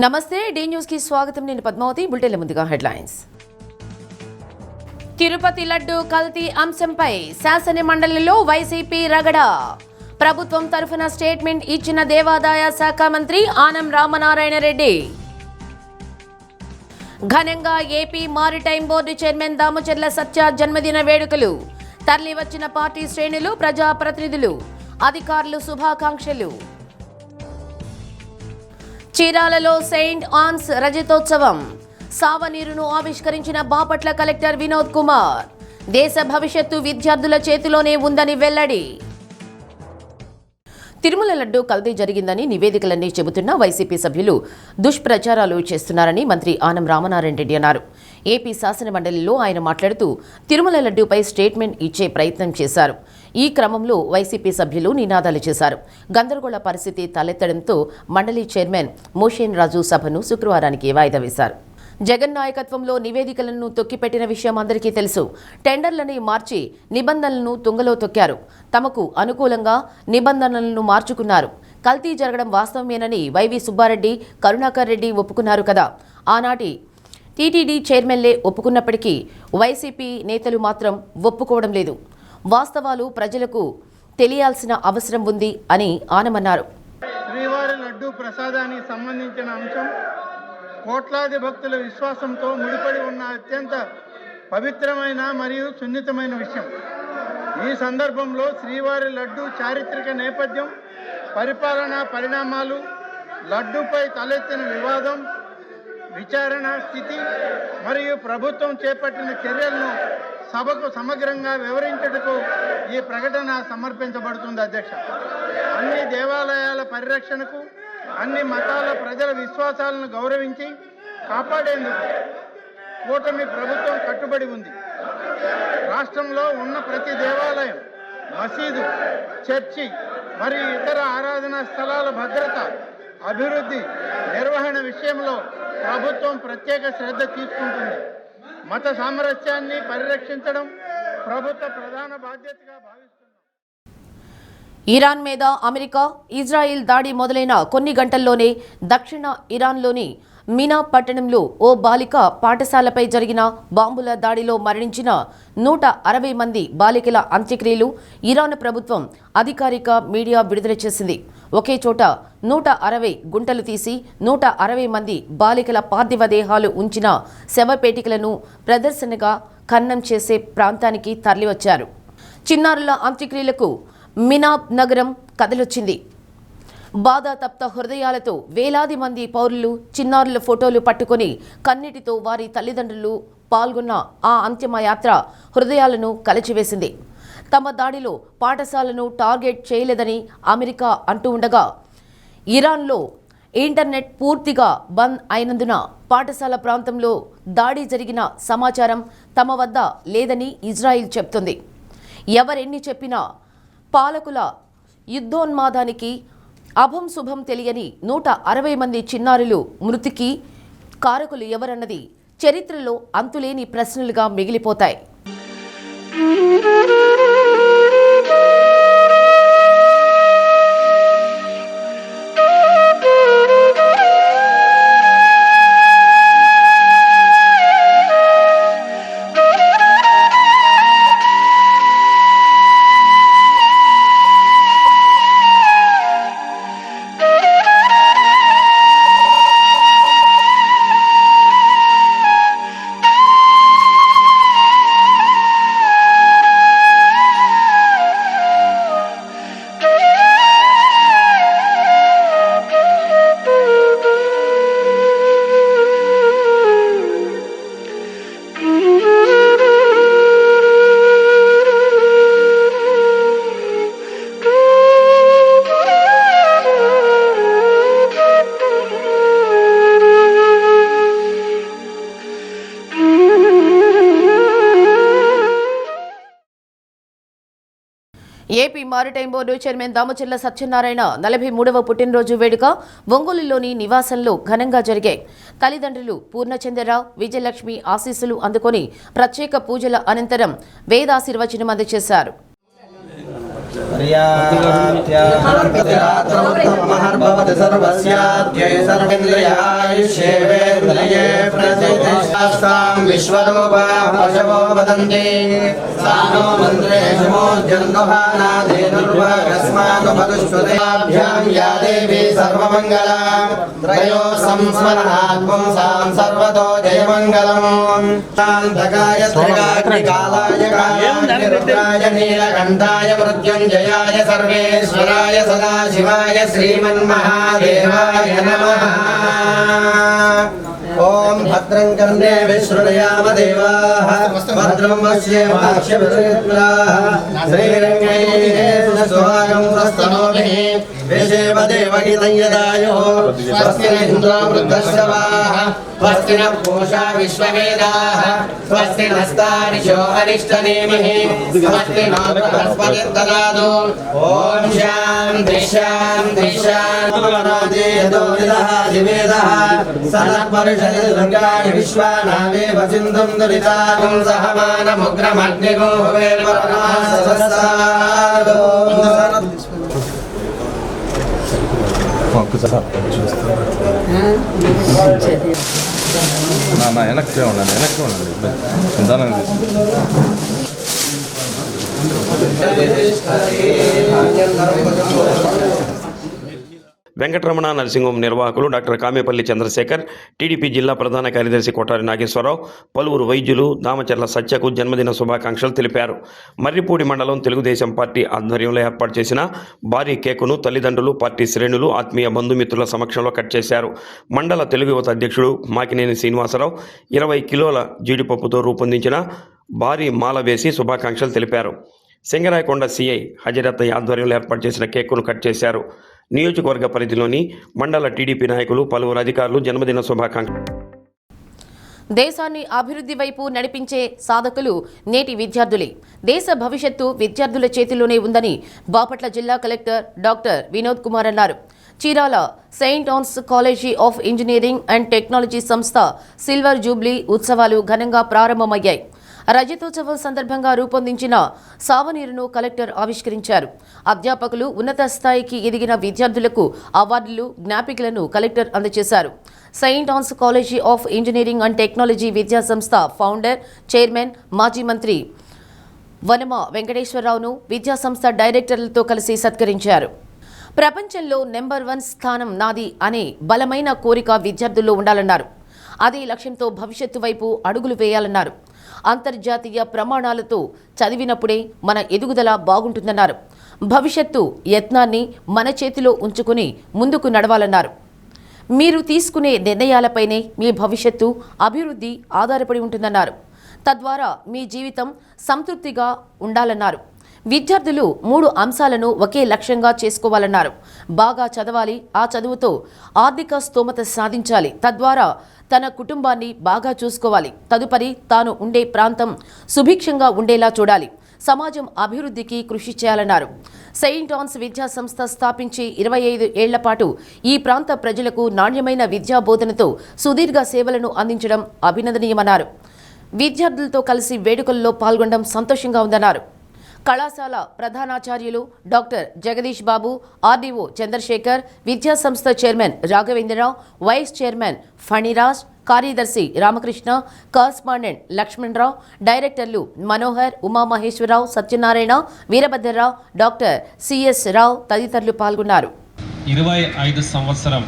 నమస్తే D news కి స్వాగతం. నేను పద్మావతి. బులెటిన్ల ముందుగా హెడ్లైన్స్. తిరుపతి లడ్డు కల్తీ అంశంపై శాసన మండలిలో వైసీపీ రగడ. ప్రభుత్వం తరఫున స్టేట్మెంట్ ఇచ్చిన దేవాదాయ శాఖ మంత్రి ఆనం రామనారాయణ రెడ్డి. ఘనంగా AP maritime board chairman Damacharla Satya జన్మదిన వేడుకలు. తరలి వచ్చిన పార్టీ శ్రేణులు, ప్రజాప్రతినిధులు, అధికారులు శుభాకాంక్షలు. చీరాలలో సెయింట్ ఆన్స్ రజతోత్సవం. సావనీరును ఆవిష్కరించిన బాపట్ల కలెక్టర్ వినోద్ కుమార్. దేశ భవిష్యత్తు విద్యార్థుల చేతిలోనే ఉందని వెల్లడి. తిరుమల లడ్డు కల్తీ జరిగిందని నివేదికలన్నీ చెబుతున్న వైసీపీ సభ్యులు దుష్ప్రచారాలు చేస్తున్నారని మంత్రి ఆనం రామనారాయణ రెడ్డి అన్నారు. ఏపీ శాసన మండలిలో ఆయన మాట్లాడుతూ తిరుమల లడ్డూపై స్టేట్మెంట్ ఇచ్చే ప్రయత్నం చేశారు. ఈ క్రమంలో వైసీపీ సభ్యులు నినాదాలు చేశారు. గందరగోళ పరిస్థితి తలెత్తడంతో మండలి చైర్మన్ మోషేన్ రాజు సభను శుక్రవారానికి వాయిదా వేశారు. జగన్ నాయకత్వంలో నివేదికలను తొక్కిపెట్టిన విషయం అందరికీ తెలుసు. టెండర్లని మార్చి నిబంధనలను తుంగలో తొక్కారు. తమకు అనుకూలంగా నిబంధనలను మార్చుకున్నారు. కల్తీ జరగడం వాస్తవమేనని వైవి సుబ్బారెడ్డి, కరుణాకర్ రెడ్డి ఒప్పుకున్నారు కదా. ఆనాటి టీటీడీ చైర్మన్లే ఒప్పుకున్నప్పటికీ వైసీపీ నేతలు మాత్రం ఒప్పుకోవడం లేదు. వాస్తవాలు ప్రజలకు తెలియాల్సిన అవసరం ఉంది అని ఆనమన్నారు. శ్రీవారి లడ్డూ ప్రసాదానికి సంబంధించిన అంశం కోట్లాది భక్తుల విశ్వాసంతో ముడిపడి ఉన్న అత్యంత పవిత్రమైన మరియు సున్నితమైన విషయం. ఈ సందర్భంలో శ్రీవారి లడ్డూ చారిత్రక నేపథ్యం, పరిపాలనా పరిణామాలు, లడ్డూపై తలెత్తిన వివాదం, విచారణ స్థితి మరియు ప్రభుత్వం చేపట్టిన చర్యలను సభకు సమగ్రంగా వివరించుటకు ఈ ప్రకటన సమర్పించబడుతుంది. అధ్యక్ష, అన్ని దేవాలయాల పరిరక్షణకు, అన్ని మతాల ప్రజల విశ్వాసాలను గౌరవించి కాపాడేందుకు కూటమి ప్రభుత్వం కట్టుబడి ఉంది. రాష్ట్రంలో ఉన్న ప్రతి దేవాలయం, మసీదు, చర్చి మరియు ఇతర ఆరాధనా స్థలాల భద్రత, అభివృద్ధి, నిర్వహణ విషయంలో ప్రభుత్వం ప్రత్యేక శ్రద్ధ తీసుకుంటుంది. మత సామరస్యాన్ని పరిరక్షించడం ప్రభుత్వ ప్రధాన బాధ్యతగా భావిస్తుంది. ఇరాన్ మీద అమెరికా, ఇజ్రాయిల్ దాడి మొదలైన కొన్ని గంటల్లోనే దక్షిణ ఇరాన్లోని మినా పట్టణంలో ఓ బాలిక పాఠశాలపై జరిగిన బాంబుల దాడిలో మరణించిన 160 మంది బాలికల అంత్యక్రియలు ఇరాన్ ప్రభుత్వం అధికారిక మీడియా విడుదల చేసింది. ఒకే చోట 160 గుంటలు తీసి 160 మంది బాలికల పార్థివ దేహాలు ఉంచిన శవపేటికలను ప్రదర్శనగా ఖననం చేసే ప్రాంతానికి తరలివచ్చారు. చిన్నారుల అంత్యక్రియలకు మినాబ్ నగరం కదలొచ్చింది. బాధాతప్త హృదయాలతో వేలాది మంది పౌరులు చిన్నారుల ఫోటోలు పట్టుకొని కన్నీటితో వారి తల్లిదండ్రులు పాల్గొన్న ఆ అంతిమ యాత్ర హృదయాలను కలచివేసింది. తమ దాడిలో పాఠశాలను టార్గెట్ చేయలేదని అమెరికా అంటూ ఉండగా, ఇరాన్లో ఇంటర్నెట్ పూర్తిగా బంద్ అయినందున పాఠశాల ప్రాంతంలో దాడి జరిగిన సమాచారం తమ వద్ద లేదని ఇజ్రాయిల్ చెప్తుంది. ఎవరెన్ని చెప్పినా పాలకుల యుద్ధోన్మాదానికి అభం శుభం తెలియని 160 మంది చిన్నారులు మృతికి కారకులు ఎవరన్నది చరిత్రలో అంతులేని ప్రశ్నలుగా మిగిలిపోతాయి. AP maritime board chairman Damacharla Satyanarayana 43వ పుట్టినరోజు వేడుక ఒంగోలులోని నివాసంలో ఘనంగా జరిగాయి. తల్లిదండ్రులు పూర్ణచంద్రరావు, విజయలక్ష్మి ఆశీస్సులు అందుకొని ప్రత్యేక పూజల అనంతరం వేదాశీర్వచనం అందజేశారు. महर्भवति सर्वस्याद्यै सर्वेन्द्रियायुष्येवेन्द्रिये प्रतिष्ठास्तां विश्वरूपा पशवो वदन्ति सानो मन्त्रेषु मोद्यन्नुभानादेनुर्भगस्मानुपदुष्पदेभ्यां या देवी सर्वमङ्गला त्रयो संस्मरणात् पुंसां सर्वतो जयमङ्गलम् शान्तकाय त्रिकाग्निकालाय कालाग्निरुद्राय नीलकण्ठाय मृत्युञ्जयाय सर्वेश्वराय सदाशिवाय श्रीमन्महादेवाय नमः। ओम भद्रं कर्णे विश्रुणयाम देवाः भद्रं पश्येमाक्षभिर्निद्राः श्रीरङ्गैः सुस्वागं स्वस्तनोभिः विषेव देवगीतं यदायुः स्वस्ति न इन्द्रो वृद्धश्रवाः स्वस्ति न पूषा विश्ववेदाः स्वस्ति नस्तारिषो अरिष्टनेमिः स्वस्ति नो बृहस्पतिर्ददातु। ॐ शान्ति शान्ति शान्ति यदोनिदः दिवेदः सनत्परिषदिर्गाणि विश्वानावेव सिन्धुं दुरितागं सहमानमुग्रमग्निगो भवेर्वर्णासहस्रादो। వెనక్కి ఉండండి నిదానంగా వెంకటరమణ నర్సింగ్ హోమ్ నిర్వాహకులు డాక్టర్ కామేపల్లి చంద్రశేఖర్, టీడీపీ జిల్లా ప్రధాన కార్యదర్శి కొట్టారి నాగేశ్వరరావు, పలువురు వైద్యులు దామచర్ల సత్యకు జన్మదిన శుభాకాంక్షలు తెలిపారు. మర్రిపూడి మండలం తెలుగుదేశం పార్టీ ఆధ్వర్యంలో ఏర్పాటు చేసిన భారీ కేకును తల్లిదండ్రులు, పార్టీ శ్రేణులు, ఆత్మీయ బంధుమిత్రుల సమక్షంలో కట్ చేశారు. మండల తెలుగు యువత అధ్యక్షుడు మాకినేని శ్రీనివాసరావు 20 కిలోల జీడిపప్పుతో రూపొందించిన భారీ మాల వేసి శుభాకాంక్షలు తెలిపారు. సింగరాయకొండ సిఐ హజరత్తయ్య ఆధ్వర్యంలో ఏర్పాటు చేసిన కేకును కట్ చేశారు. నియోజకవర్గ పరిధిలోని మండల టీడీపీ నాయకులు, పలువురు అధికారులు జన్మదిన శుభాకాంక్షలు. దేశాన్ని అభివృద్ధి వైపు నడిపించే సాధకులు నేటి విద్యార్థులే. దేశ భవిష్యత్తు విద్యార్థుల చేతిలోనే ఉందని బాపట్ల జిల్లా కలెక్టర్ డాక్టర్ వినోద్ కుమార్ అన్నారు. Chirala Saint Ann's College of Engineering and Technology సంస్థ సిల్వర్ జూబ్లీ ఉత్సవాలు ఘనంగా ప్రారంభమయ్యాయి. రజతోత్సవం సందర్భంగా రూపొందించిన సావనీరును కలెక్టర్ ఆవిష్కరించారు. అధ్యాపకులు, ఉన్నత స్థాయికి ఎదిగిన విద్యార్థులకు అవార్డులు, జ్ఞాపికలను కలెక్టర్ అందజేశారు. Saint Ann's College of Engineering and Technology విద్యా సంస్థ ఫౌండర్, చైర్మన్, మాజీ మంత్రి వనమ వెంకటేశ్వరరావును విద్యాసంస్థ డైరెక్టర్లతో కలిసి సత్కరించారు. ప్రపంచంలో నెంబర్ 1 స్థానం నాది అనే బలమైన కోరిక విద్యార్థుల్లో ఉండాలన్నారు. అదే లక్ష్యంతో భవిష్యత్తు వైపు అడుగులు వేయాలన్నారు. అంతర్జాతీయ ప్రమాణాలతో చదివినప్పుడే మన ఎదుగుదల బాగుంటుందన్నారు. భవిష్యత్తు యత్నాన్ని మన చేతిలో ఉంచుకుని ముందుకు నడవాలన్నారు. మీరు తీసుకునే నిర్ణయాలపైనే మీ భవిష్యత్తు, అభివృద్ధి ఆధారపడి ఉంటుందన్నారు. తద్వారా మీ జీవితం సంతృప్తిగా ఉండాలన్నారు. విద్యార్థులు 3 అంశాలను ఒకే లక్ష్యంగా చేసుకోవాలన్నారు. బాగా చదవాలి, ఆ చదువుతో ఆర్థిక స్తోమత సాధించాలి, తద్వారా తన కుటుంబాన్ని బాగా చూసుకోవాలి, తదుపరి తాను ఉండే ప్రాంతం సుభిక్షంగా ఉండేలా చూడాలి, సమాజం అభివృద్ధికి కృషి చేయాలన్నారు. సెయింట్ ఆన్స్ విద్యా సంస్థ స్థాపించి 25 ఏళ్ల పాటు ఈ ప్రాంత ప్రజలకు నాణ్యమైన విద్యా బోధనతో సుదీర్ఘ సేవలను అందించడం అభినందనీయమన్నారు. విద్యార్థులతో కలిసి వేడుకల్లో పాల్గొనడం సంతోషంగా ఉందన్నారు. కళాశాల ప్రధానాచార్యులు డాక్టర్ జగదీష్ బాబు, ఆర్డీఓ చంద్రశేఖర్, విద్యాసంస్థ chairman Raghavendra Rao, vice chairman Phaniraj, కార్యదర్శి రామకృష్ణ, కరస్పాండెంట్ లక్ష్మణరావు, డైరెక్టర్లు మనోహర్, ఉమామహేశ్వరరావు, సత్యనారాయణ, వీరభద్రరావు, డాక్టర్ సిఎస్ రావు తదితరులు పాల్గొన్నారు. 25 సంవత్సరం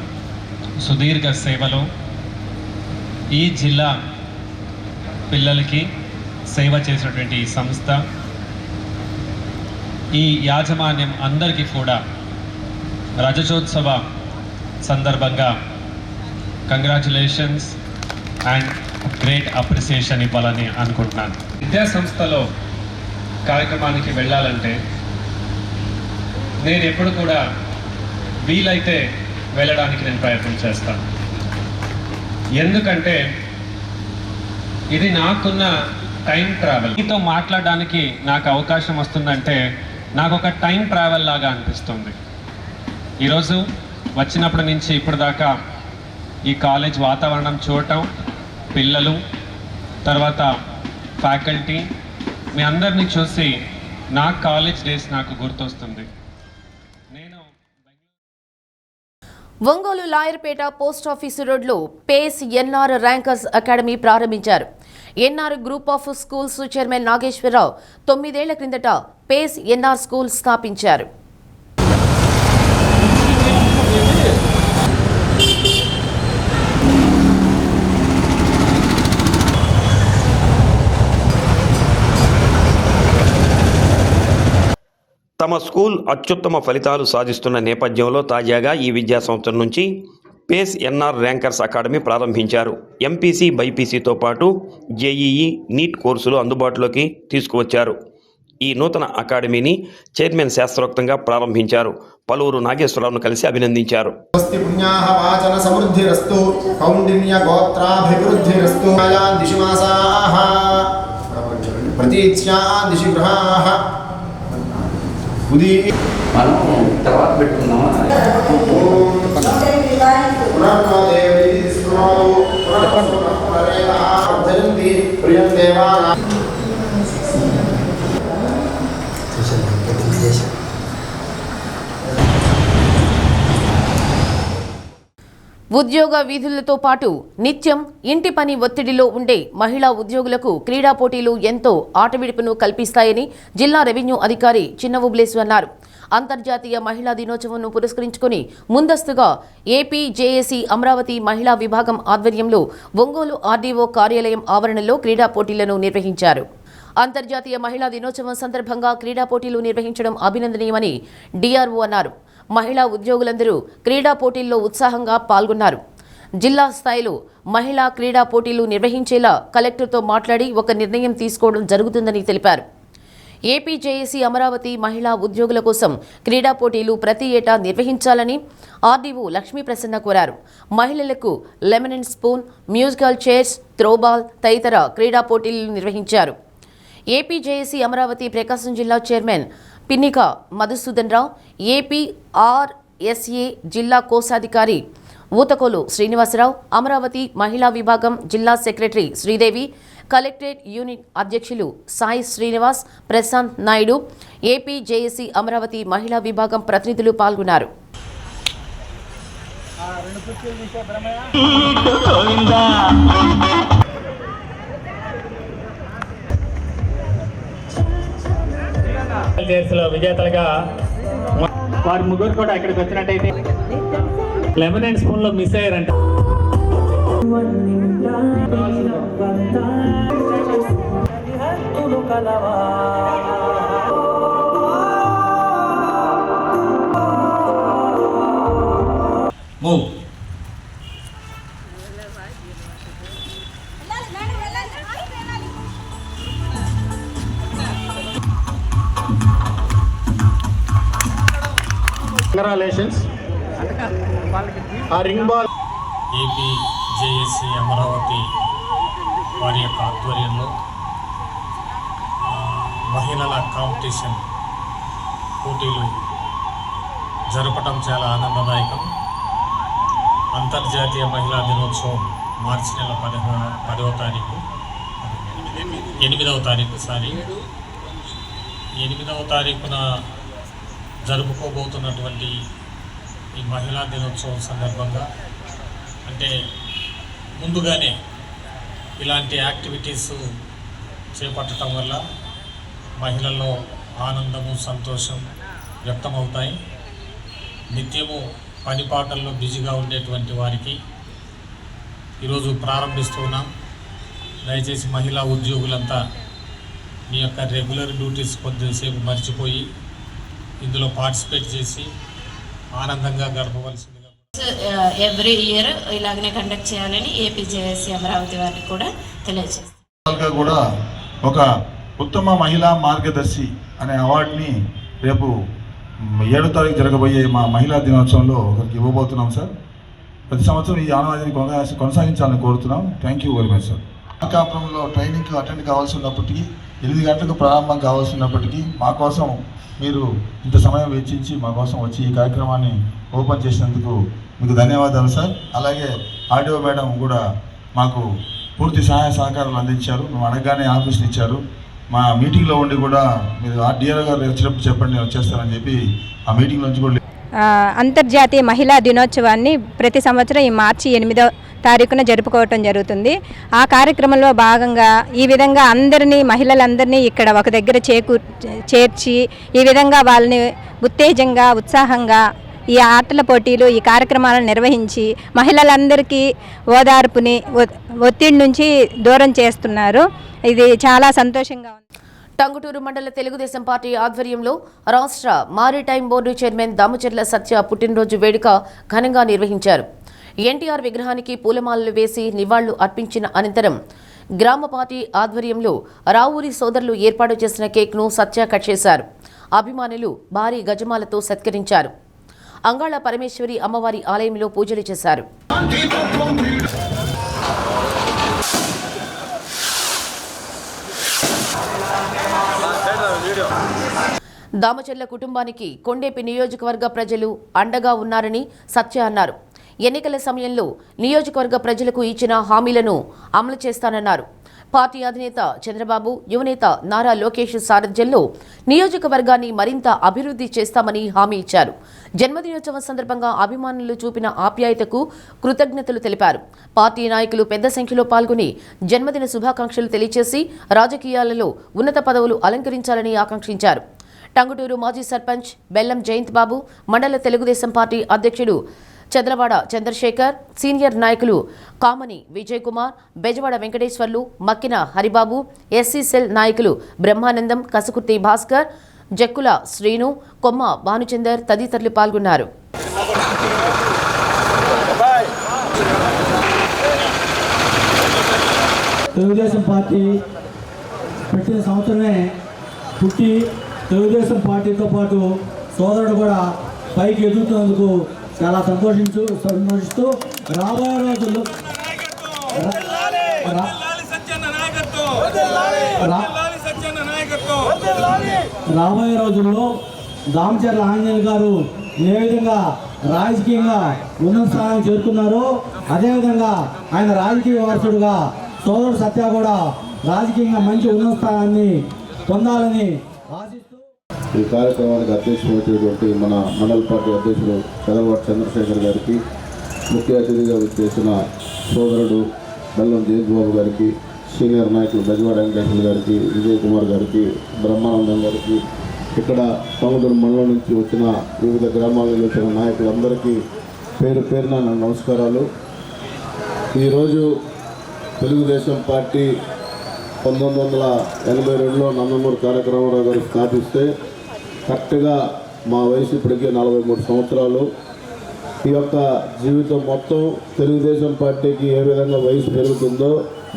సుదీర్ఘ సేవలో ఈ జిల్లా పిల్లలకి సేవ చేసినటువంటి ఈ సంస్థ, ఈ యాజమాన్యం అందరికీ కూడా రజతోత్సవ సందర్భంగా కంగ్రాచులేషన్స్ అండ్ గ్రేట్ అప్రిసియేషన్ ఇవ్వాలని అనుకుంటున్నాను. విద్యా సంస్థలో కార్యక్రమానికి వెళ్ళాలంటే నేను ఎప్పుడు కూడా వీలైతే వెళ్ళడానికి నేను ప్రయత్నం చేస్తాను. ఎందుకంటే ఇది నాకున్న టైం ట్రావెల్. మీతో మాట్లాడడానికి నాకు అవకాశం వస్తుందంటే నాకు ఒక టైం ట్రావెల్ లాగా అనిపిస్తుంది. ఈరోజు వచ్చినప్పటి నుంచి ఇప్పటిదాకా ఈ కాలేజ్ వాతావరణం చూడటం, పిల్లలు, తర్వాత ఫ్యాకల్టీ, మీ అందరినీ చూసి నా కాలేజ్ డేస్ నాకు గుర్తొస్తుంది. నేను ఒంగోలు లాయర్పేట పోస్ట్ ఆఫీసు రోడ్లో పేస్ ఎన్ఆర్ ర్యాంకర్స్ అకాడమీ ప్రారంభించారు. NR group of schools chairman Nageswara Rao 9 ఏళ్ల క్రిందట పేస్ ఎన్ఆర్ స్కూల్ స్థాపించారు. తమ స్కూల్ అత్యుత్తమ ఫలితాలు సాధిస్తున్న నేపథ్యంలో తాజాగా ఈ విద్యా సంవత్సరం నుంచి పేస్ ఎన్ఆర్ ర్యాంకర్స్ అకాడమీ ప్రారంభించారు. ఎంపీసీ, బైపీసీతో పాటు జేఈఈ, నీట్ కోర్సులు అందుబాటులోకి తీసుకువచ్చారు. ఈ నూతన అకాడమీని చైర్మన్ శాస్త్రోక్తంగా ప్రారంభించారు. పలువురు నాగేశ్వరరావును కలిసి అభినందించారు. మనం తర్వాత పెట్టుకున్నామా? ఉద్యోగ విధులతో పాటు నిత్యం ఇంటి పని ఒత్తిడిలో ఉండే మహిళా ఉద్యోగులకు క్రీడా పోటీలు ఎంతో ఆటవిడుపును కల్పిస్తాయని జిల్లా రెవెన్యూ అధికారి చిన్నవుబ్లేసు అన్నారు. అంతర్జాతీయ మహిళా దినోత్సవంను పురస్కరించుకుని ముందస్తుగా ఏపీ జేఏసీ అమరావతి మహిళా విభాగం ఆధ్వర్యంలో ఒంగోలు ఆర్డీఓ కార్యాలయం ఆవరణలో క్రీడా పోటీలను నిర్వహించారు. అంతర్జాతీయ మహిళా దినోత్సవం సందర్భంగా క్రీడా పోటీలు నిర్వహించడం అభినందనీయమని డీఆర్ఓ అన్నారు. మహిళా ఉద్యోగులందరూ క్రీడా పోటీల్లో ఉత్సాహంగా పాల్గొన్నారు. జిల్లా స్థాయిలో మహిళా క్రీడా పోటీలు నిర్వహించేలా కలెక్టర్తో మాట్లాడి ఒక నిర్ణయం తీసుకోవడం జరుగుతుందని తెలిపారు. ఏపీ జేఏసీ అమరావతి మహిళా ఉద్యోగుల కోసం క్రీడా పోటీలు ప్రతి ఏటా నిర్వహించాలని ఆర్డీఓ లక్ష్మీ ప్రసన్న కోరారు. మహిళలకు lemon and spoon, musical chairs, throwball తదితర క్రీడా పోటీలు నిర్వహించారు. ఏపీ జేఏసీ అమరావతి ప్రకాశం జిల్లా చైర్మన్ పిన్నిక మధుసూదన్ రావు, ఏపీ ఆర్ఎస్ఏ జిల్లా కోశాధికారి ఊతకోలు శ్రీనివాసరావు, అమరావతి మహిళా విభాగం జిల్లా సెక్రటరీ శ్రీదేవి, కలెక్టరేట్ యూనిట్ అధ్యక్షులు సాయి శ్రీనివాస్, ప్రశాంత్ నాయుడు, ఏపీ జేఏసీ అమరావతి మహిళా విభాగం ప్రతినిధులు పాల్గొన్నారు. విజేతలుగా వారి ముగ్గురు కూడా ఇక్కడికి వచ్చినట్టయితే లెమన్ అండ్ స్పూన్ లో మిస్ అయ్యారంట. కంగ్రాచులేషన్స్. ఆ ring ball AP JAC Amaravati వారి యొక్క ఆధ్వర్యంలో మహిళల కాంపిటీషన్ పోటీలు జరపడం చాలా ఆనందదాయకం. అంతర్జాతీయ మహిళా దినోత్సవం మార్చి నెల 8వ తారీఖున జరుపుకోబోతున్నటువంటి ఈ మహిళా దినోత్సవం సందర్భంగా అంటే ముందుగానే ఇలాంటి యాక్టివిటీస్ చేపట్టడం వల్ల మహిళల్లో ఆనందము, సంతోషం వ్యక్తమవుతాయి. నిత్యము పనిపాటల్లో బిజీగా ఉండేటువంటి వారికి ఈరోజు ప్రారంభిస్తున్నాం. దయచేసి మహిళా ఉద్యోగులంతా మీ యొక్క రెగ్యులర్ డ్యూటీస్ కొద్దిసేపు మర్చిపోయి ఇందులో పార్టిసిపేట్ చేసి ఆనందంగా గడపవలసిందిగా ఎవ్రీ ఇయర్ ఇలాగనే కండక్ట్ చేయాలని ఏపీ జేఏసీ అమరావతి వారికి కూడా తెలియజేస్తారు. కూడా ఒక ఉత్తమ మహిళా మార్గదర్శి అనే అవార్డుని రేపు 7వ తారీఖు జరగబోయే మా మహిళా దినోత్సవంలో ఒకరికి ఇవ్వబోతున్నాం సార్. ప్రతి సంవత్సరం ఈ ఆనవాయితీని కొనసాగించాలని కోరుతున్నాం. Thank you very much sir. మార్కాపురంలో ట్రైనింగ్కి అటెండ్ కావాల్సి ఉన్నప్పటికీ 8 గంటలకు ప్రారంభం కావాల్సి ఉన్నప్పటికీ మా కోసం మీరు ఇంత సమయం వెచ్చించి మా కోసం వచ్చి ఈ కార్యక్రమాన్ని ఓపెన్ చేసినందుకు మీకు ధన్యవాదాలు సార్. అలాగే ఆర్డీఓ మేడం కూడా మాకు పూర్తి సహాయ సహకారాలు అందించారు. మేము అడగగానే ఆఫీస్ని ఇచ్చారు. మా మీటింగ్లో ఉండి కూడా మీరు డిఆర్ గారు వచ్చినప్పుడు చెప్పండి, నేను వచ్చేస్తానని చెప్పి ఆ మీటింగ్ నుంచి కూడా అంతర్జాతీయ మహిళా దినోత్సవాన్ని ప్రతి సంవత్సరం ఈ మార్చి 8వ తారీఖున జరుపుకోవటం జరుగుతుంది. ఆ కార్యక్రమంలో భాగంగా ఈ విధంగా మహిళలందరినీ ఇక్కడ ఒక దగ్గర చేర్చి ఈ విధంగా వాళ్ళని ఉత్తేజంగా ఉత్సాహంగా ఈ ఆటల పోటీలు ఈ కార్యక్రమాలను నిర్వహించి మహిళలందరికీ ఓదార్పుని ఒత్తిడి నుంచి దూరం చేస్తున్నారు. ఇది చాలా సంతోషంగా ఉంది. టంగుటూరు మండల తెలుగుదేశం పార్టీ ఆధ్వర్యంలో రాష్ట్ర మారిటైమ్ బోర్డు చైర్మన్ దామచర్ల సత్య పుట్టినరోజు వేడుక ఘనంగా నిర్వహించారు. ఎన్టీఆర్ విగ్రహానికి పూలమాలలు వేసి నివాళులు అర్పించిన అనంతరం గ్రామ పార్టీ ఆధ్వర్యంలో రావూరి సోదరులు ఏర్పాటు చేసిన కేక్ను సత్య కట్ చేశారు. అభిమానులు భారీ గజమాలతో సత్కరించారు. అంగాళ పరమేశ్వరి అమ్మవారి ఆలయంలో పూజలు చేశారు. దామచర్ల కుటుంబానికి కొండేపి నియోజకవర్గ ప్రజలు అండగా ఉన్నారని సత్య అన్నారు. ఎన్నికల సమయంలో నియోజకవర్గ ప్రజలకు ఇచ్చిన హామీలను అమలు చేస్తానన్నారు. పార్టీ అధినేత చంద్రబాబు, యువనేత నారా లోకేష్ సారథ్యంలో నియోజకవర్గాన్ని మరింత అభివృద్ధి చేస్తామని హామీ ఇచ్చారు. జన్మదినోత్సవం సందర్భంగా అభిమానులు చూపిన ఆప్యాయతకు కృతజ్ఞతలు తెలిపారు. పార్టీ నాయకులు పెద్ద సంఖ్యలో పాల్గొని జన్మదిన శుభాకాంక్షలు తెలియజేసి రాజకీయాలలో ఉన్నత పదవులు అలంకరించాలని ఆకాంక్షించారు. టంగుటూరు మాజీ సర్పంచ్ బెల్లం జయంత్ బాబు, మండల తెలుగుదేశం పార్టీ అధ్యక్షుడు చంద్రవాడ చంద్రశేఖర్, సీనియర్ నాయకులు కామని విజయ్ కుమార్, బెజవాడ వెంకటేశ్వర్లు, మక్కిన హరిబాబు, ఎస్సీ సెల్ నాయకులు బ్రహ్మానందం, కసుకుర్తి భాస్కర్, జక్కుల శ్రీను, కొమ్మ భానుచందర్ తదితరులు పాల్గొన్నారు. తెలుగుదేశం పార్టీ పెట్టిన సంవత్సరమే పుట్టి తెలుగుదేశం పార్టీతో పాటు సోదరుడు కూడా పైకి ఎదుగుతున్నందుకు చాలా సంతోషిస్తూ రాబోయే రోజుల్లో దామచర్ల ఆంజనేయులు గారు ఏ విధంగా రాజకీయంగా ఉన్నత స్థానానికి చేరుకున్నారో అదేవిధంగా ఆయన రాజకీయ వారసుడుగా సోదరుడు సత్య కూడా రాజకీయంగా మంచి ఉన్నత స్థానాన్ని పొందాలని ఆశిస్తూ ఈ కార్యక్రమానికి అధ్యక్షుడైనటువంటి మన మండల పార్టీ అధ్యక్షుడు చంద్రవాడ చంద్రశేఖర్ గారికి, ముఖ్య అతిథిగా చేసిన సోదరుడు బెల్లం జయంత్ బాబు గారికి, సీనియర్ నాయకులు బెజవాడ వెంకటేశ్వర గారికి, విజయ్ కుమార్ గారికి, బ్రహ్మానందం గారికి, ఇక్కడ టంగుటూరు మండలం నుంచి వచ్చిన వివిధ గ్రామాల నుంచి వచ్చిన నాయకులందరికీ పేరు పేరున నా నమస్కారాలు. ఈరోజు తెలుగుదేశం పార్టీ 1982లో నందమూరి తారక రామారావు గారు స్థాపిస్తే కరెక్ట్గా మా వయసు ఇప్పటికీ 43 సంవత్సరాలు. ఈ యొక్క జీవితం మొత్తం తెలుగుదేశం పార్టీకి ఏ విధంగా వయసు పెరుగుతుందో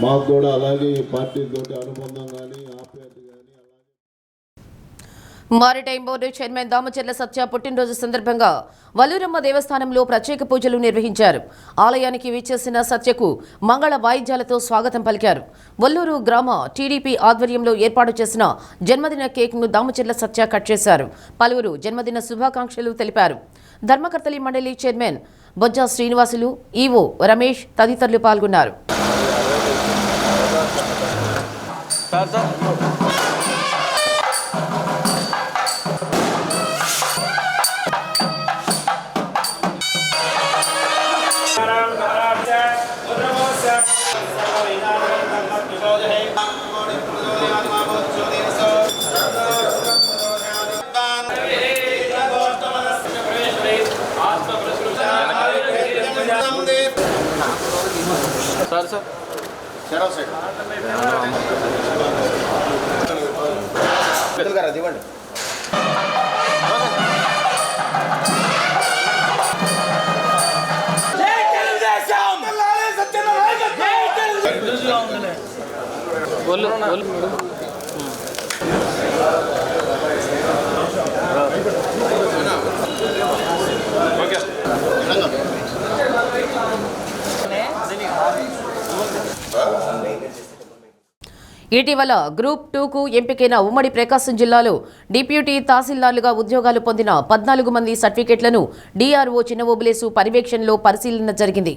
మాకు కూడా అలాగే ఈ పార్టీతోటి అనుబంధం కానీ ఆప్యాయత కానీ. మారిటైమ్ బోర్డు చైర్మన్ దామచర్ల సత్య పుట్టినరోజు సందర్భంగా వల్లూరమ్మ దేవస్థానంలో ప్రత్యేక పూజలు నిర్వహించారు. ఆలయానికి విచ్చేసిన సత్యకు మంగళ వాయిద్యాలతో స్వాగతం పలికారు. వల్లూరు గ్రామ టీడీపీ ఆధ్వర్యంలో ఏర్పాటు చేసిన జన్మదిన కేక్ను దామచర్ల సత్య కట్ చేశారు. పలువురు జన్మదిన శుభాకాంక్షలు తెలిపారు. ధర్మకర్తలి మండలి చైర్మన్ బొజ్జా శ్రీనివాసులు, ఈవో రమేష్ తదితరులు పాల్గొన్నారు. ఇటీవల గ్రూప్ 2కు ఎంపికైన ఉమ్మడి ప్రకాశం జిల్లాలో డిప్యూటీ తహసీల్దార్లుగా ఉద్యోగాలు పొందిన 14 మంది సర్టిఫికెట్లను డిఆర్ఓ చిన్నఓబులేసు పర్యవేక్షణలో పరిశీలన జరిగింది.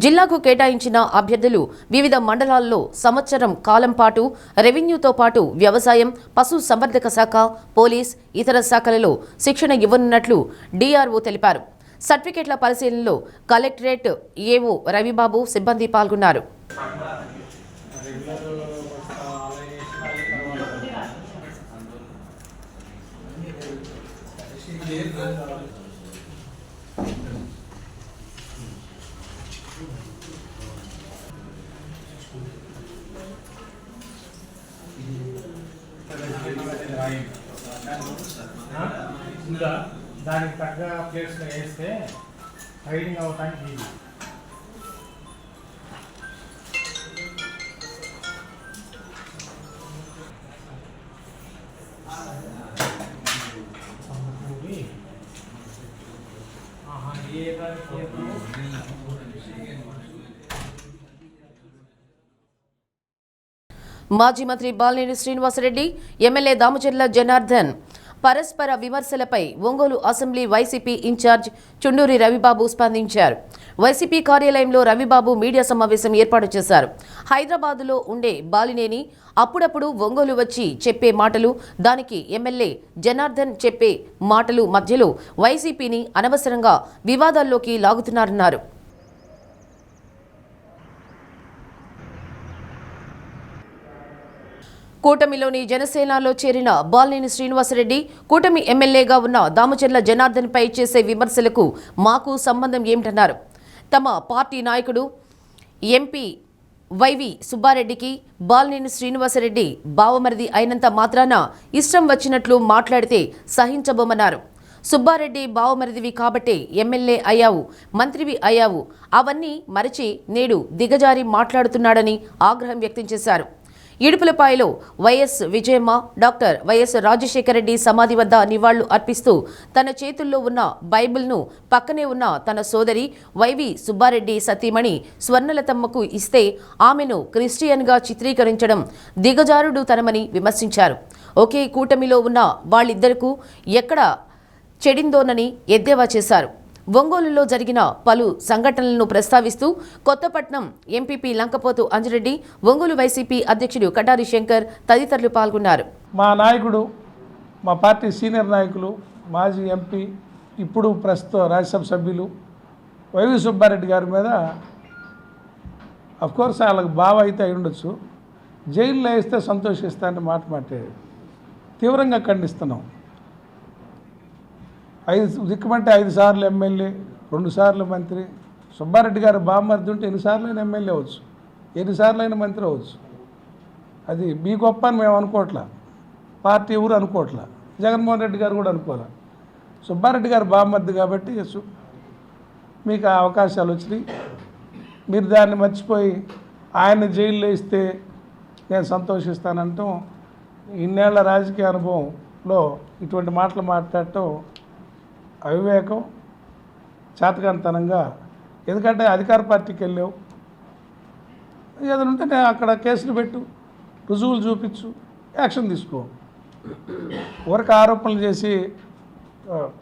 జిల్లాకు కేటాయించిన అభ్యర్థులు వివిధ మండలాల్లో సంవత్సరం కాలం పాటు రెవెన్యూతో పాటు వ్యవసాయం, పశు సంవర్ధక శాఖ, పోలీస్, ఇతర శాఖలలో శిక్షణ ఇవ్వనున్నట్లు డిఆర్ఓ తెలిపారు. సర్టిఫికెట్ల పరిశీలనలో కలెక్టరేట్ ఏఓ రవిబాబు సిబ్బంది పాల్గొన్నారు. దానికి తగ్గ ప్లేస్లో వేస్తే రైడింగ్ అవ్వటానికి ఈజీ. మాజీ మంత్రి బాలినేని శ్రీనివాసరెడ్డి, ఎమ్మెల్యే దామచర్ల జనార్దన్ పరస్పర విమర్శలపై Ongole assembly YCP incharge Chunduri Ravibabu స్పందించారు. వైసీపీ కార్యాలయంలో రవిబాబు మీడియా సమావేశం ఏర్పాటు చేశారు. హైదరాబాదులో ఉండే బాలినేని అప్పుడప్పుడు ఒంగోలు వచ్చి చెప్పే మాటలు, దానికి ఎమ్మెల్యే జనార్దన్ చెప్పే మాటలు మధ్యలో వైసీపీని అనవసరంగా వివాదాల్లోకి లాగుతున్నారన్నారు. కూటమిలోని జనసేనలో చేరిన బాలినేని శ్రీనివాసరెడ్డి కూటమి ఎమ్మెల్యేగా ఉన్న దామచర్ల జనార్దన్పై చేసే విమర్శలకు మాకు సంబంధం ఏమిటన్నారు. తమ పార్టీ నాయకుడు ఎంపీ వైవి సుబ్బారెడ్డికి బాలినేని శ్రీనివాసరెడ్డి బావమరిది అయినంత మాత్రాన ఇష్టం వచ్చినట్లు మాట్లాడితే సహించబోమన్నారు. సుబ్బారెడ్డి బావమరిదివి కాబట్టే ఎమ్మెల్యే అయ్యావు, మంత్రివి అయ్యావు, అవన్నీ మరిచి నేడు దిగజారి మాట్లాడుతున్నాడని ఆగ్రహం వ్యక్తం చేశారు. ఇడుపులపాయలో YS Vijayamma, doctor YS Rajasekhara Reddy సమాధి వద్ద నివాళులు అర్పిస్తూ తన చేతుల్లో ఉన్న బైబిల్ను పక్కనే ఉన్న తన సోదరి వైవి సుబ్బారెడ్డి సతీమణి స్వర్ణలతమ్మకు ఇస్తే ఆమెను క్రిస్టియన్గా చిత్రీకరించడం దిగజారుడుతనమని విమర్శించారు. ఒకే కూటమిలో ఉన్న వాళ్ళిద్దరికూ ఎక్కడ చెడిందోనని ఎద్దేవా చేశారు. ఒంగోలులో జరిగిన పలు సంఘటనలను ప్రస్తావిస్తూ కొత్తపట్నం ఎంపీపీ లంకపోతు అంజిరెడ్డి, ఒంగోలు వైసీపీ అధ్యక్షుడు కటారి శంకర్ తదితరులు పాల్గొన్నారు. మా నాయకుడు, మా పార్టీ సీనియర్ నాయకులు, మాజీ ఎంపీ, ఇప్పుడు ప్రస్తుత రాజ్యసభ సభ్యులు వైవి సుబ్బారెడ్డి గారి మీద అఫ్కోర్స్ వాళ్ళకి బావ అయితే అయి ఉండొచ్చు, జైల్లో వేస్తే సంతోషిస్తానని మాట మాట్లాడారు. తీవ్రంగా ఖండిస్తున్నాం. 5 సార్లు ఎమ్మెల్యే, 2 సార్లు మంత్రి. సుబ్బారెడ్డి గారు బామ్మర్ది ఉంటే ఎన్నిసార్లు అయినా ఎమ్మెల్యే అవ్వచ్చు, ఎన్నిసార్లు అయినా మంత్రి అవ్వచ్చు. అది మీ గొప్ప అని మేము అనుకోవట్లా, పార్టీ ఎవరు అనుకోవట్లా, జగన్మోహన్ రెడ్డి గారు కూడా అనుకోలే. సుబ్బారెడ్డి గారు బామ్మర్ది కాబట్టి మీకు ఆ అవకాశాలు వచ్చినాయి. మీరు దాన్ని మర్చిపోయి ఆయన జైల్లో వేస్తే నేను సంతోషిస్తానంటాం, ఇన్నేళ్ల రాజకీయ అనుభవంలో ఇటువంటి మాటలు మాట్లాడటం అవివేకం, చేతకానితనంగా. ఎందుకంటే అధికార పార్టీకి వెళ్ళావు, ఏదైనా ఉంటే నేను అక్కడ కేసులు పెట్టు, రుజువులు చూపించు, యాక్షన్ తీసుకో. ఊరికి ఆరోపణలు చేసి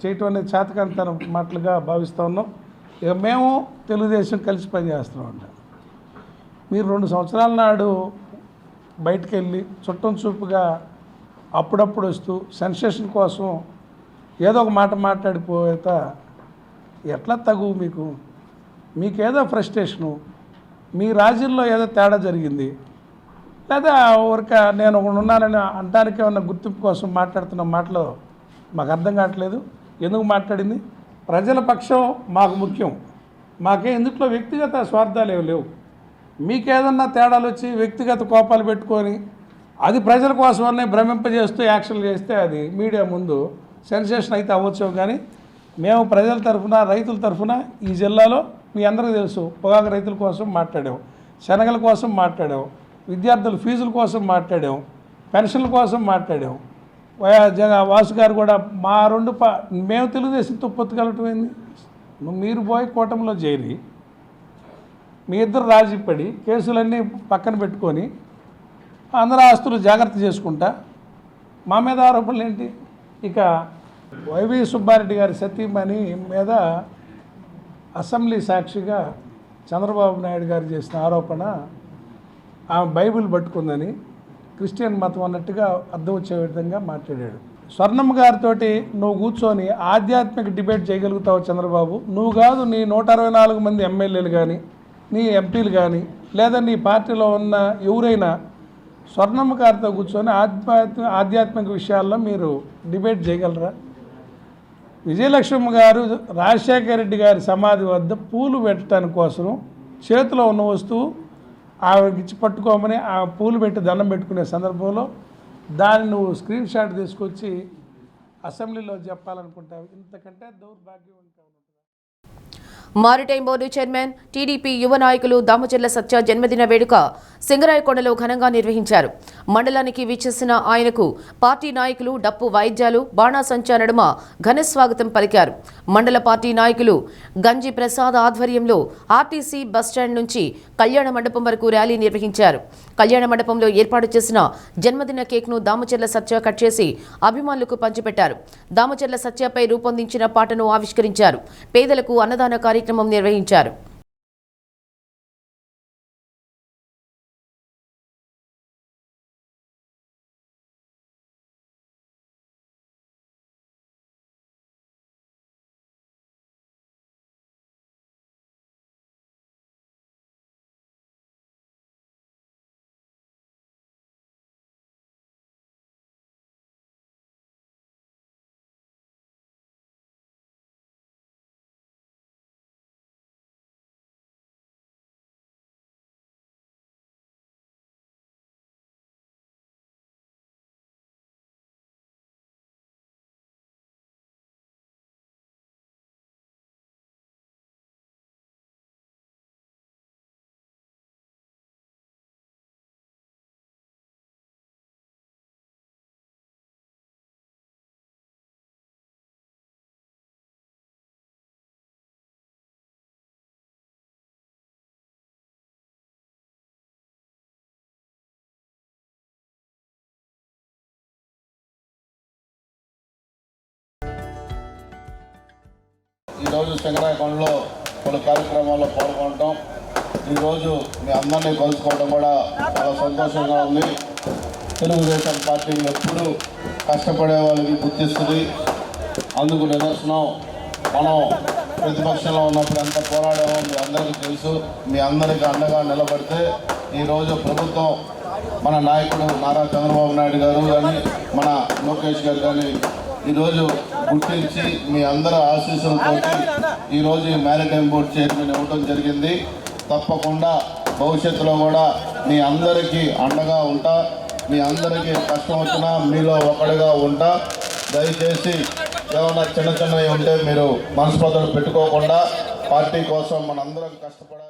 చేయటం అనేది చేతకానితనం మాటలుగా భావిస్తూ ఉన్నాం. ఇక మేము తెలుగుదేశం కలిసి పనిచేస్తున్నాం అంట. మీరు 2 సంవత్సరాల నాడు బయటకు వెళ్ళి చుట్టం చూపుగా అప్పుడప్పుడు వస్తూ సెన్సేషన్ కోసం ఏదో ఒక మాట మాట్లాడిపోతా ఎట్లా తగు మీకు? మీకేదో ఫ్రస్ట్రేషను, మీ రాజ్యంలో ఏదో తేడా జరిగింది, లేదా ఊరిక నేను ఉన్నానని అనడానికి ఏమన్నా గుర్తింపు కోసం మాట్లాడుతున్న మాటలు మాకు అర్థం కావట్లేదు. ఎందుకు మాట్లాడింది? ప్రజల పక్షం మాకు ముఖ్యం. మాకే ఇందులో వ్యక్తిగత స్వార్థాలు ఏమి లేవు. మీకేదన్నా తేడాలు వచ్చి వ్యక్తిగత కోపాలు పెట్టుకొని అది ప్రజల కోసమనే భ్రమింపజేస్తూ యాక్షన్లు చేస్తే అది మీడియా ముందు సెన్సేషన్ అయితే అవ్వచ్చు. కానీ మేము ప్రజల తరఫున, రైతుల తరఫున ఈ జిల్లాలో మీ అందరికీ తెలుసు, పొగాకు రైతుల కోసం మాట్లాడాం, శనగల కోసం మాట్లాడాం, విద్యార్థుల ఫీజుల కోసం మాట్లాడాం, పెన్షన్ల కోసం మాట్లాడాం. వాసు గారు కూడా మా మేము తెలుగుదేశంతో పొత్తుకెళ్ళటమైంది. మీరు పోయి కూటమిలో చేరి మీ ఇద్దరు రాజీ పడి కేసులన్నీ పక్కన పెట్టుకొని అందరూ ఆస్తులు జాగ్రత్త చేసుకుంటా మా మీద ఆరోపణలు ఏంటి? ఇక వైవి సుబ్బారెడ్డి గారి సతీమణి మీద అసెంబ్లీ సాక్షిగా చంద్రబాబు నాయుడు గారు చేసిన ఆరోపణ ఆమె బైబిల్ పట్టుకుందని క్రిస్టియన్ మతం అన్నట్టుగా అర్థం వచ్చే విధంగా మాట్లాడాడు. స్వర్ణమ్మ గారితో నువ్వు కూర్చొని ఆధ్యాత్మిక డిబేట్ చేయగలుగుతావు చంద్రబాబు? నువ్వు కాదు, నీ 164 మంది ఎమ్మెల్యేలు కానీ, నీ ఎంపీలు కానీ, లేదా నీ పార్టీలో ఉన్న ఎవరైనా స్వర్ణమ్మ గారితో కూర్చొని ఆధ్యాత్మిక విషయాల్లో మీరు డిబేట్ చేయగలరా? విజయలక్ష్మి గారు రాజశేఖర రెడ్డి గారి సమాధి వద్ద పూలు పెట్టడానికి కోసం చేతిలో ఉన్న వస్తువు ఆవిడకిచ్చి పట్టుకోమని ఆ పూలు పెట్టి దండం పెట్టుకునే సందర్భంలో దాన్ని నువ్వు స్క్రీన్ షాట్ తీసుకొచ్చి అసెంబ్లీలో చెప్పాలనుకుంటావు. ఇంతకంటే దౌర్భాగ్యం ఉంటావు. మారిటైమ్ బోర్డు చైర్మన్ టీడీపీ యువ నాయకులు దామచర్ల సత్య జన్మదిన వేడుక సింగరాయకొండలో ఘనంగా నిర్వహించారు. మండలానికి విచ్చేసిన ఆయనకు పార్టీ నాయకులు డప్పు వాయిద్యాలు, బాణాసంచా నడుమ ఘన స్వాగతం పలికారు. మండల పార్టీ నాయకులు గంజి ప్రసాద్ ఆధ్వర్యంలో ఆర్టీసీ బస్టాండ్ నుంచి కళ్యాణ మండపం వరకు ర్యాలీ నిర్వహించారు. కళ్యాణ మండపంలో ఏర్పాటు చేసిన జన్మదిన కేక్ను దామచర్ల సత్య కట్ చేసి అభిమానులకు పంచిపెట్టారు. దామచర్ల సత్యపై రూపొందించిన పాటను ఆవిష్కరించారు. పేదలకు అన్నదాన కార్యక్రమం నిర్వహించారు. ఈరోజు సింగరాయకొండలో పలు కార్యక్రమాల్లో పాల్గొనడం, ఈరోజు మీ అందరినీ కలుసుకోవడం కూడా చాలా సంతోషంగా ఉంది. తెలుగుదేశం పార్టీ ఎప్పుడూ కష్టపడే వాళ్ళకి గుర్తిస్తుంది. అందుకు నిదర్శనం మనం ప్రతిపక్షంలో ఉన్నప్పుడు ఎంత పోరాడామో మీ అందరికీ తెలుసు. మీ అందరికీ అండగా నిలబడితే ఈరోజు ప్రభుత్వం, మన నాయకుడు నారా చంద్రబాబు నాయుడు గారు కానీ, మన లోకేష్ గారు కానీ ఈరోజు గుర్తించి మీ అందరి ఆశీస్సులతో ఈరోజు ఈ మ్యారిటైమ్ బోర్డు చైర్మన్ ఇవ్వడం జరిగింది. తప్పకుండా భవిష్యత్తులో కూడా మీ అందరికీ అండగా ఉంటా, మీ అందరికీ కష్టం వచ్చినా మీలో ఒకటిగా ఉంటా. దయచేసి ఏమైనా చిన్న చిన్నవి ఉంటే మీరు మనస్పర్ధలు పెట్టుకోకుండా పార్టీ కోసం మనందరం కష్టపడాలి.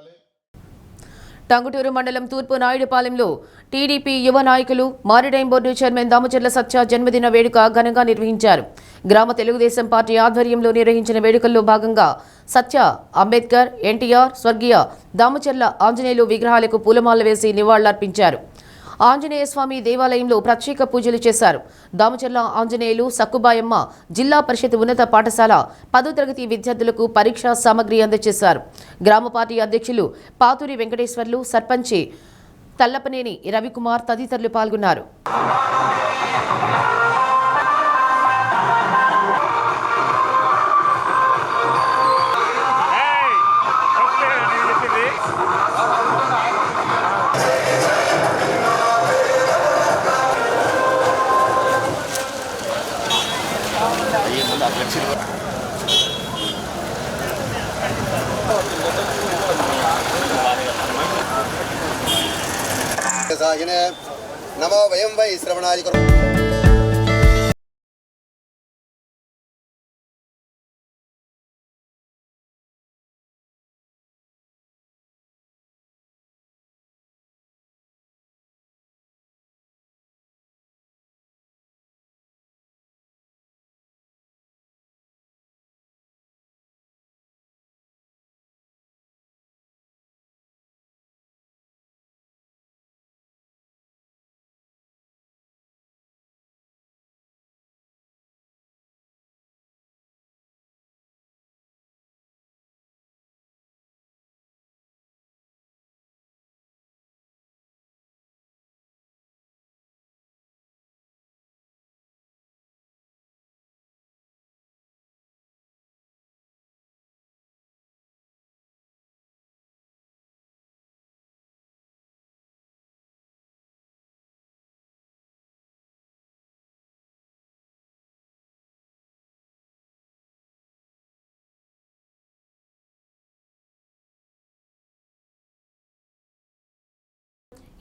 టంగుటూరు మండలం తూర్పు నాయుడుపాలెంలో టీడీపీ యువ నాయకులు maritime board chairman Damacharla Satya జన్మదిన వేడుక ఘనంగా నిర్వహించారు. గ్రామ తెలుగుదేశం పార్టీ ఆధ్వర్యంలో నిర్వహించిన వేడుకల్లో భాగంగా సత్య, అంబేద్కర్, ఎన్టీఆర్, స్వర్గీయ దామచర్ల ఆంజనేయులు విగ్రహాలకు పూలమాల వేసి నివాళులర్పించారు. ఆంజనేయ స్వామి దేవాలయంలో ప్రత్యేక పూజలు చేశారు. దామచర్ల ఆంజనేయులు సక్కుబాయమ్మ జిల్లా పరిషత్ ఉన్నత పాఠశాల 10వ తరగతి విద్యార్థులకు పరీక్షా సామగ్రి అందజేశారు. గ్రామ పార్టీ అధ్యక్షులు పాతూరి వెంకటేశ్వర్లు, సర్పంచి తల్లపనేని రవికుమార్ తదితరులు పాల్గొన్నారు. నమో వయం వై శ్రవణాది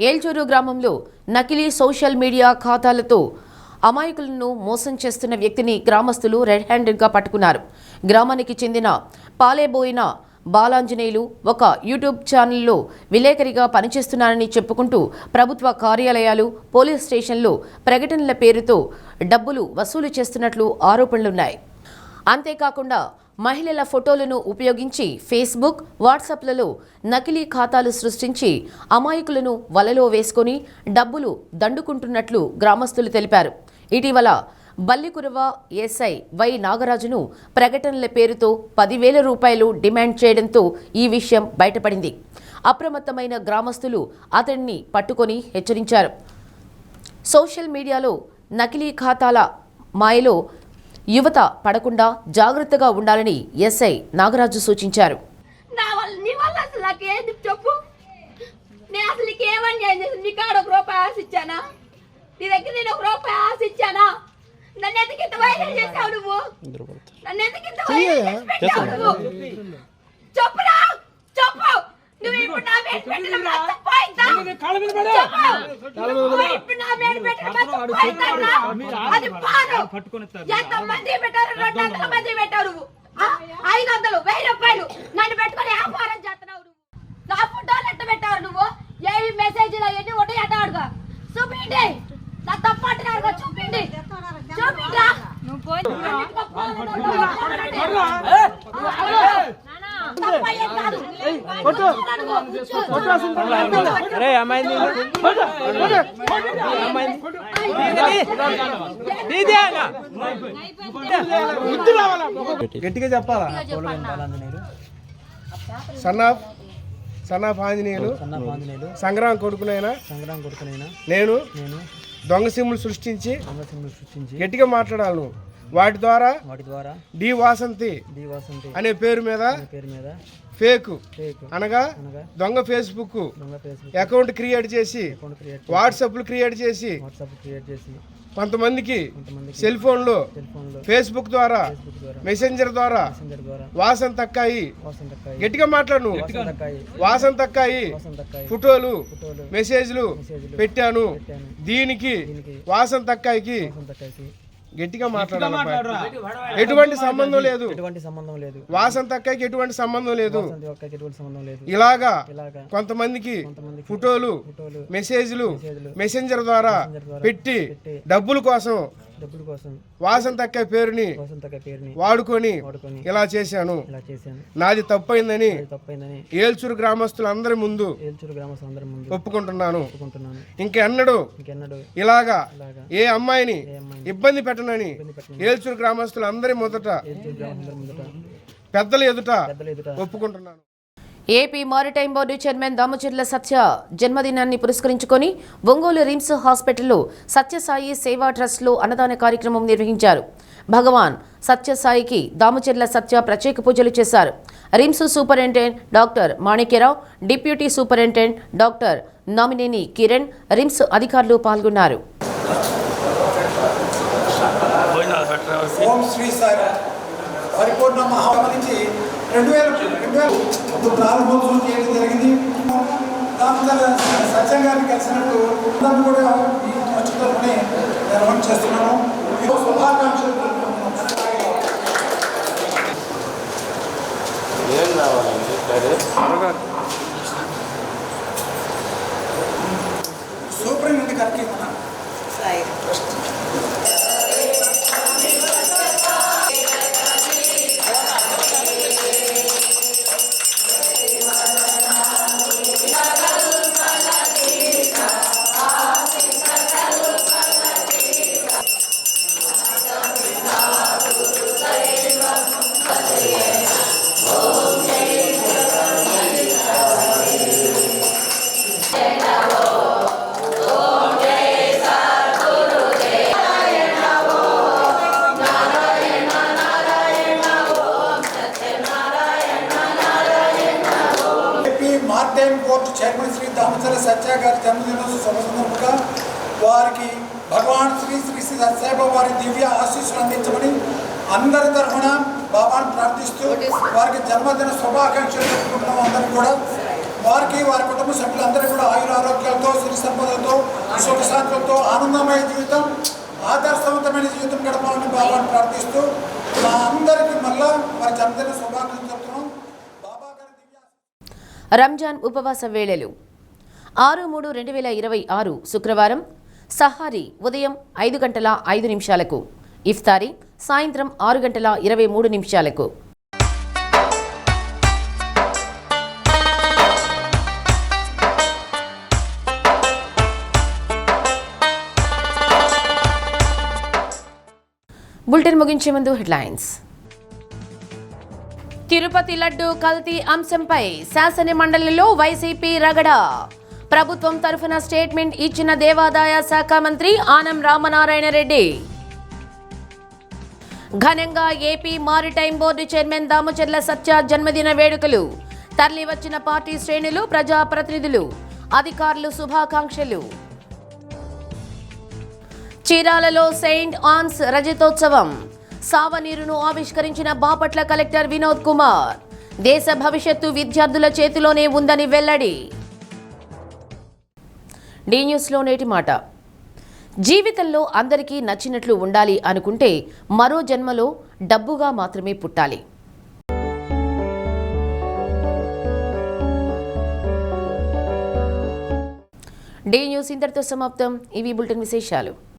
ఏల్చూరు గ్రామంలో నకిలీ సోషల్ మీడియా ఖాతాలతో అమాయకులను మోసం చేస్తున్న వ్యక్తిని గ్రామస్తులు రెడ్ హ్యాండెడ్గా పట్టుకున్నారు. గ్రామానికి చెందిన పాలేబోయిన బాలాంజనేయులు ఒక యూట్యూబ్ ఛానల్లో విలేకరిగా పనిచేస్తున్నారని చెప్పుకుంటూ ప్రభుత్వ కార్యాలయాలు, పోలీస్ స్టేషన్లు ప్రకటనల పేరుతో డబ్బులు వసూలు చేస్తున్నట్లు ఆరోపణలున్నాయి. అంతేకాకుండా మహిళల ఫోటోలను ఉపయోగించి ఫేస్బుక్, వాట్సాప్లలో నకిలీ ఖాతాలు సృష్టించి అమాయకులను వలలో వేసుకొని డబ్బులు దండుకుంటున్నట్లు గ్రామస్తులు తెలిపారు. ఇటీవల బల్లికురవ ఎస్ఐ వై నాగరాజును ప్రకటనల పేరుతో 10,000 రూపాయలు డిమాండ్ చేయడంతో ఈ విషయం బయటపడింది. అప్రమత్తమైన గ్రామస్తులు అతడిని పట్టుకొని హెచ్చరించారు. సోషల్ మీడియాలో నకిలీ ఖాతాల మాయలో యువత పడకుండా జాగ్రత్తగా ఉండాలని ఎస్ఐ నాగరాజు సూచించారు. నన్ను ఎందుకు ఇంత వైరల్ చేసావు నువ్వు? నన్ను ఎందుకు ఇంత వైరల్ చేసావు? చెప్పురా, చెప్పు. నువ్వు ఇప్పుడు నా మీద పెట్టిన మొత్తం పోయిందా? ఇప్పుడు నా మీద పెట్టిన మొత్తం పోయిందా? అది పాడు. ఎంతమంది పెట్టారు? 200 మంది పెట్టారు. 500, 1000 రూపాయలు నన్ను పెట్టుకొని వ్యాపారం చేస్తున్నావు నువ్వు. నా ఫోటోలు ఎట్ట పెట్టావు నువ్వు? ఏ మెసేజ్లో ఎన్ని ఒకటి ఎట్ట అడుగా చూపిండి. నా తప్పు అంటున్నారు, చూపిండి. చూపిండా గట్టిగా చెప్పాలా? సన్నాఫ్ ఆంజనేయులు సంగ్రామం కొడుకునైనా నేను దొంగ సిమ్ములు సృష్టించి గట్టిగా మాట్లాడాలి నువ్వు. వాటి ద్వారా డి వాసంతి అనే పేరు మీద ఫేక్ అనగా దొంగ ఫేస్బుక్ అకౌంట్ క్రియేట్ చేసి వాట్సాప్లు క్రియేట్ చేసి కొంతమందికి సెల్ ఫోన్లో ఫేస్బుక్ ద్వారా మెసెంజర్ ద్వారా వాసన్ తక్కాయి గట్టిగా మాట్లాడు నువ్వు. వాసన్ తక్కాయి ఫోటోలు మెసేజ్లు పెట్టాను. దీనికి వాసన్ తక్కాయికి గట్టిగా మాట్లాడాలి. ఎటువంటి సంబంధం లేదు. వాసన్ తక్కాయికి ఎటువంటి సంబంధం లేదు. ఇలాగా కొంతమందికి ఫోటోలు మెసేజ్లు మెసెంజర్ ద్వారా పెట్టి డబ్బుల కోసం వాసన్ తక్కాయి పేరుని వాడుకొని ఇలా చేశాను. నాది తప్పైందని ఏల్చూరు గ్రామస్తులందరి ముందు ఒప్పుకుంటున్నాను. ఇంకెన్నడూ ఇలాగా ఏ అమ్మాయిని ఇబ్బంది పెట్టనని ఏల్చూరు గ్రామస్తులందరి మొదట పెద్దల ఎదుట ఒప్పుకుంటున్నాను. AP maritime board chairman Damacharla Satya జన్మదినాన్ని పురస్కరించుకొని ఒంగోలు రిమ్స్ హాస్పిటల్లో సత్యసాయి సేవా ట్రస్ట్లో అన్నదాన కార్యక్రమం నిర్వహించారు. భగవాన్ సత్యసాయికి దామచర్ల సత్య ప్రత్యేక పూజలు చేశారు. RIMS superintendent doctor Manikya Rao, deputy superintendent doctor Namineni Kiran, RIMS అధికారులు పాల్గొన్నారు. పరిపూర్ణ మహామనించి 2000 ప్రారంభోత్సవం చేయడం జరిగింది. దాని సత్యం గారిని కలిసినట్టు అందరూ కూడా ఈ ట్రస్ట్ తరఫునే నిర్వహణ చేస్తున్నాము. శుభాకాంక్షలు సూపరింటెండెంట్ గారికి మార్టైమ్ బోర్డు చైర్మన్ శ్రీ దామచర్ల సత్య గారి జన్మదినోత్సవ శుభ సందర్భంగా వారికి భగవాన్ శ్రీ శ్రీ శ్రీ సత్యసాయిబాబా వారి దివ్య ఆశీస్సులు అందించమని అందరి తరఫున బాబాను ప్రార్థిస్తూ వారికి జన్మదిన శుభాకాంక్షలు చెప్పుకుంటున్నాం. అందరికీ కూడా వారికి వారి కుటుంబ సభ్యులందరూ కూడా ఆయుర ఆరోగ్యాలతో సిరి సంపదలతో సుఖశాంతులతో ఆనందమయ జీవితం ఆదర్శవంతమైన జీవితం గడపాలని బాబాను ప్రార్థిస్తూ మా అందరికీ మళ్ళా వారి జన్మదిన శుభాకాంక్షలు చెప్తున్నాం. బాబా గారి దివ్య రంజాన్ ఉపవాస వేళలు 6/3/2026 శుక్రవారం సహారీ ఉదయం 5:05 ఇఫ్తారీ సాయంత్రం 6:23 బులెటిన్ ముగించే ముందు హెడ్లైన్స్. తిరుపతి లడ్డు కల్తీ అంశంపై శాసన మండలిలో వైసీపీ రగడ. ప్రభుత్వం తరఫున స్టేట్మెంట్ ఇచ్చిన దేవాదాయ శాఖ మంత్రి ఆనం రామనారాయణ రెడ్డి. ఘనంగా AP maritime board chairman Damacharla Satya జన్మదిన వేడుకలు. తరలివచ్చిన పార్టీ శ్రేణులు, ప్రజాప్రతినిధులు, అధికారులు శుభాకాంక్షలు. చీరాలలో సెయింట్ ఆన్స్ రజతోత్సవం. సావనీరును ఆవిష్కరించిన బాపట్ల కలెక్టర్ వినోద్ కుమార్. దేశ భవిష్యత్తు విద్యార్థుల చేతిలోనే ఉందని వెల్లడి. డి న్యూస్లో నేటి మాట. జీవితంలో అందరికీ నచ్చినట్లు ఉండాలి అనుకుంటే మరో జన్మలో డబ్బుగా మాత్రమే పుట్టాలి. డి న్యూస్ ఇంతటితో సమాప్తం. ఇవి బులెటిన్ విశేషాలు.